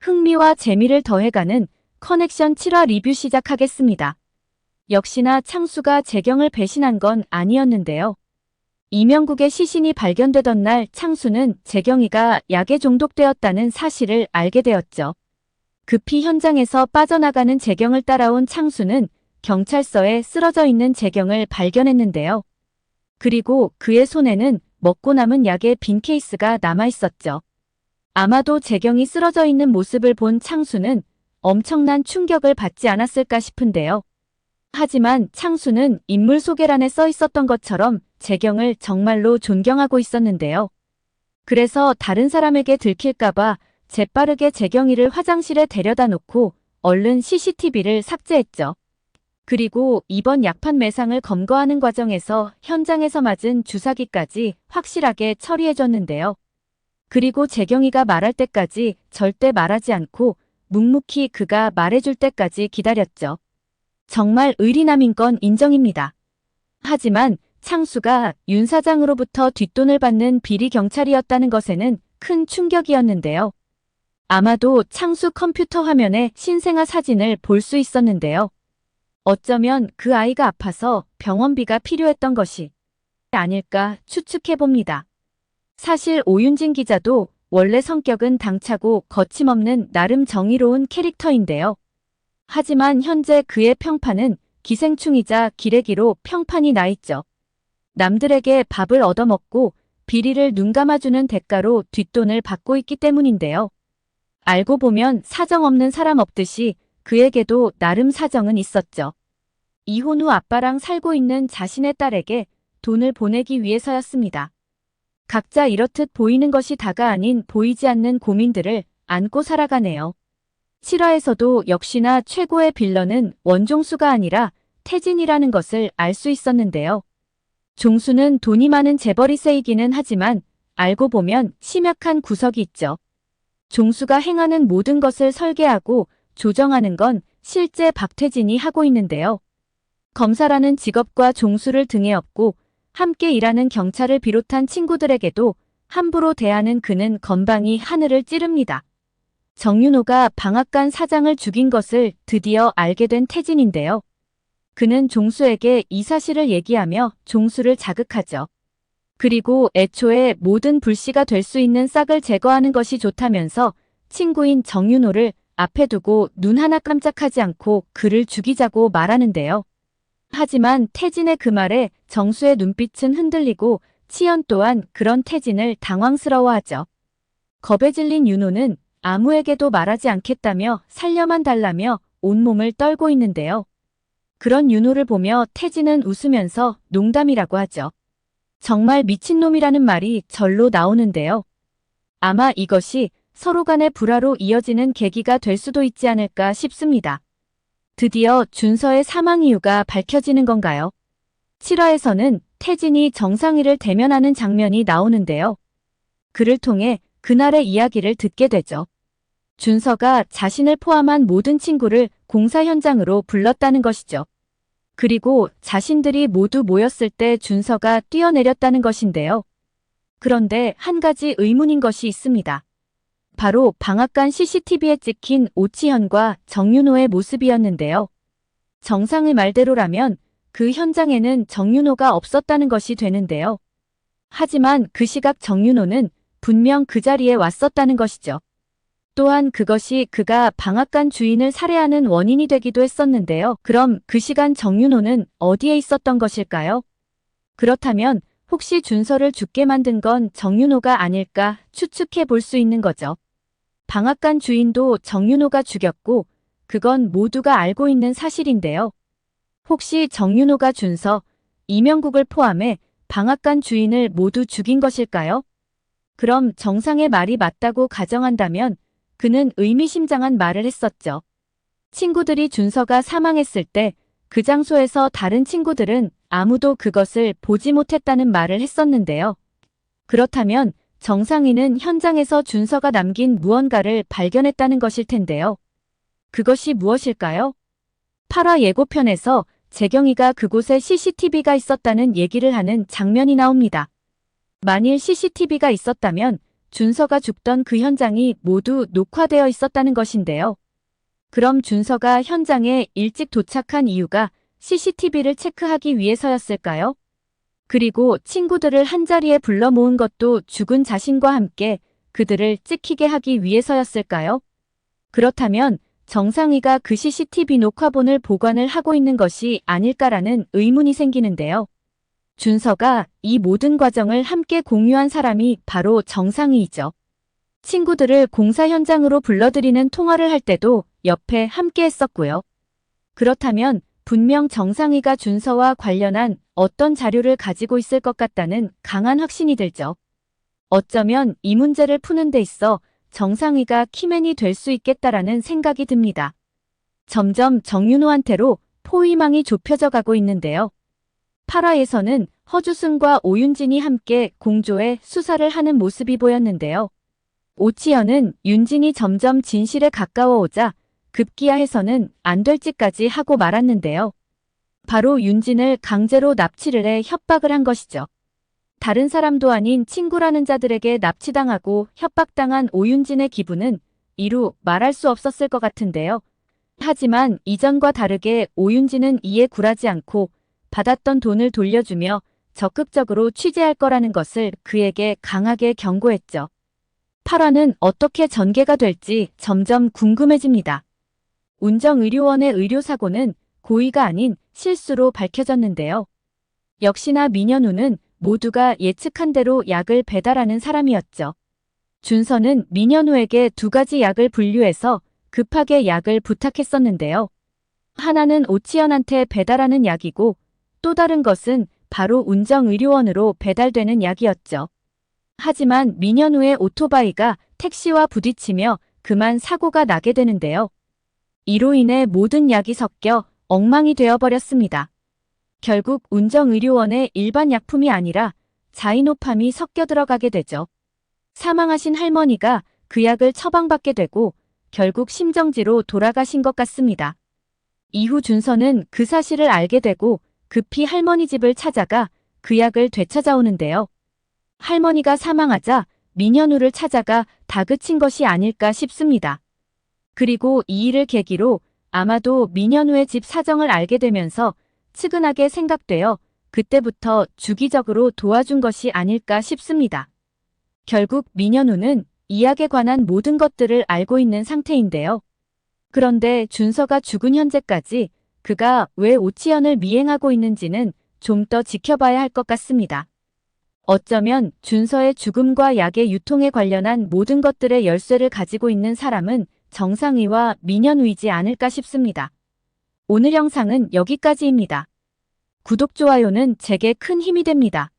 흥미와 재미를 더해가는 커넥션 7화 리뷰 시작하겠습니다. 역시나 창수가 재경을 배신한 건 아니었는데요. 이명국의 시신이 발견되던 날 창수는 재경이가 약에 중독되었다는 사실을 알게 되었죠. 급히 현장에서 빠져나가는 재경을 따라온 창수는 경찰서에 쓰러져 있는 재경을 발견했는데요. 그리고 그의 손에는 먹고 남은 약의 빈 케이스가 남아 있었죠. 아마도 재경이 쓰러져 있는 모습을 본 창수는 엄청난 충격을 받지 않았을까 싶은데요. 하지만 창수는 인물 소개란에 써 있었던 것처럼 재경을 정말로 존경하고 있었는데요. 그래서 다른 사람에게 들킬까봐 재빠르게 재경이를 화장실에 데려다 놓고 얼른 CCTV를 삭제했죠. 그리고 이번 약판 매상을 검거하는 과정에서 현장에서 맞은 주사기까지 확실하게 처리해줬는데요. 그리고 재경이가 말할 때까지 절대 말하지 않고 묵묵히 그가 말해줄 때까지 기다렸죠. 정말 의리남인 건 인정입니다. 하지만 창수가 윤 사장으로부터 뒷돈을 받는 비리 경찰이었다는 것에는 큰 충격이었는데요. 아마도 창수 컴퓨터 화면에 신생아 사진을 볼 수 있었는데요. 어쩌면 그 아이가 아파서 병원비가 필요했던 것이 아닐까 추측해봅니다. 사실 오윤진 기자도 원래 성격은 당차고 거침없는 나름 정의로운 캐릭터인데요. 하지만 현재 그의 평판은 기생충이자 기레기로 평판이 나 있죠. 남들에게 밥을 얻어먹고 비리를 눈감아주는 대가로 뒷돈을 받고 있기 때문인데요. 알고 보면 사정 없는 사람 없듯이 그에게도 나름 사정은 있었죠. 이혼 후 아빠랑 살고 있는 자신의 딸에게 돈을 보내기 위해서였습니다. 각자 이렇듯 보이는 것이 다가 아닌 보이지 않는 고민들을 안고 살아가네요. 7화에서도 역시나 최고의 빌런은 원종수가 아니라 태진이라는 것을 알 수 있었는데요. 종수는 돈이 많은 재벌이세이기는 하지만 알고 보면 심약한 구석이 있죠. 종수가 행하는 모든 것을 설계하고 조정하는 건 실제 박태진이 하고 있는데요. 검사라는 직업과 종수를 등에 업고 함께 일하는 경찰을 비롯한 친구들에게도 함부로 대하는 그는 건방이 하늘을 찌릅니다. 정윤호가 방앗간 사장을 죽인 것을 드디어 알게 된 태진인데요. 그는 종수에게 이 사실을 얘기하며 종수를 자극하죠. 그리고 애초에 모든 불씨가 될 수 있는 싹을 제거하는 것이 좋다면서 친구인 정윤호를 앞에 두고 눈 하나 깜짝하지 않고 그를 죽이자고 말하는데요. 하지만 태진의 그 말에 정수의 눈빛은 흔들리고 치연 또한 그런 태진을 당황스러워하죠. 겁에 질린 윤호는 아무에게도 말하지 않겠다며 살려만 달라며 온몸을 떨고 있는데요. 그런 윤호를 보며 태진은 웃으면서 농담이라고 하죠. 정말 미친놈이라는 말이 절로 나오는데요. 아마 이것이 서로 간의 불화로 이어지는 계기가 될 수도 있지 않을까 싶습니다. 드디어 준서의 사망 이유가 밝혀지는 건가요? 7화에서는 태진이 정상이를 대면하는 장면이 나오는데요. 그를 통해 그날의 이야기를 듣게 되죠. 준서가 자신을 포함한 모든 친구를 공사 현장으로 불렀다는 것이죠. 그리고 자신들이 모두 모였을 때 준서가 뛰어내렸다는 것인데요. 그런데 한 가지 의문인 것이 있습니다. 바로 방앗간 CCTV에 찍힌 오치현과 정윤호의 모습이었는데요. 정상의 말대로라면 그 현장에는 정윤호가 없었다는 것이 되는데요. 하지만 그 시각 정윤호는 분명 그 자리에 왔었다는 것이죠. 또한 그것이 그가 방앗간 주인을 살해하는 원인이 되기도 했었는데요. 그럼 그 시간 정윤호는 어디에 있었던 것일까요? 그렇다면 혹시 준서를 죽게 만든 건 정윤호가 아닐까 추측해 볼 수 있는 거죠. 방앗간 주인도 정윤호가 죽였고 그건 모두가 알고 있는 사실인데요. 혹시 정윤호가 준서, 이명국을 포함해 방앗간 주인을 모두 죽인 것일까요? 그럼 정상의 말이 맞다고 가정한다면 그는 의미심장한 말을 했었죠. 친구들이 준서가 사망했을 때 그 장소에서 다른 친구들은 아무도 그것을 보지 못했다는 말을 했었는데요. 그렇다면 정상인은 현장에서 준서가 남긴 무언가를 발견했다는 것일 텐데요. 그것이 무엇일까요? 8화 예고편에서 재경이가 그곳에 CCTV가 있었다는 얘기를 하는 장면이 나옵니다. 만일 CCTV가 있었다면 준서가 죽던 그 현장이 모두 녹화되어 있었다는 것인데요. 그럼 준서가 현장에 일찍 도착한 이유가 CCTV를 체크하기 위해서였을까요? 그리고 친구들을 한자리에 불러 모은 것도 죽은 자신과 함께 그들을 찍히게 하기 위해서였을까요? 그렇다면 정상이가 그 CCTV 녹화본을 보관을 하고 있는 것이 아닐까라는 의문이 생기는데요. 준서가 이 모든 과정을 함께 공유한 사람이 바로 정상이이죠. 친구들을 공사 현장으로 불러들이는 통화를 할 때도 옆에 함께 했었고요. 그렇다면 분명 정상이가 준서와 관련한 어떤 자료를 가지고 있을 것 같다는 강한 확신이 들죠. 어쩌면 이 문제를 푸는 데 있어 정상이가 키맨이 될 수 있겠다라는 생각이 듭니다. 점점 정윤호한테로 포위망이 좁혀져 가고 있는데요. 8화에서는 허주승과 오윤진이 함께 공조해 수사를 하는 모습이 보였는데요. 오치현은 윤진이 점점 진실에 가까워오자 급기야해서는 안 될 짓까지 하고 말았는데요. 바로 윤진을 강제로 납치를 해 협박을 한 것이죠. 다른 사람도 아닌 친구라는 자들에게 납치당하고 협박당한 오윤진의 기분은 이루 말할 수 없었을 것 같은데요. 하지만 이전과 다르게 오윤진은 이에 굴하지 않고 받았던 돈을 돌려주며 적극적으로 취재할 거라는 것을 그에게 강하게 경고했죠. 8화는 어떻게 전개가 될지 점점 궁금해집니다. 운정의료원의 의료사고는 고의가 아닌 실수로 밝혀졌는데요. 역시나 민현우는 모두가 예측한 대로 약을 배달하는 사람이었죠. 준서는 민현우에게 2가지 약을 분류해서 급하게 약을 부탁했었는데요. 하나는 오치현한테 배달하는 약이고 또 다른 것은 바로 운정의료원으로 배달되는 약이었죠. 하지만 민현우의 오토바이가 택시와 부딪히며 그만 사고가 나게 되는데요. 이로 인해 모든 약이 섞여 엉망이 되어버렸습니다. 결국 운정의료원에 일반 약품이 아니라 자이노팜이 섞여 들어가게 되죠. 사망하신 할머니가 그 약을 처방받게 되고 결국 심정지로 돌아가신 것 같습니다. 이후 준서는 그 사실을 알게 되고 급히 할머니 집을 찾아가 그 약을 되찾아오는데요. 할머니가 사망하자 민현우를 찾아가 다그친 것이 아닐까 싶습니다. 그리고 이 일을 계기로 아마도 민현우의 집 사정을 알게 되면서 측은하게 생각되어 그때부터 주기적으로 도와준 것이 아닐까 싶습니다. 결국 민현우는 이 약에 관한 모든 것들을 알고 있는 상태인데요. 그런데 준서가 죽은 현재까지 그가 왜 오치현을 미행하고 있는지는 좀 더 지켜봐야 할 것 같습니다. 어쩌면 준서의 죽음과 약의 유통에 관련한 모든 것들의 열쇠를 가지고 있는 사람은 정상이와 민현우이지 않을까 싶습니다. 오늘 영상은 여기까지입니다. 구독, 좋아요는 제게 큰 힘이 됩니다.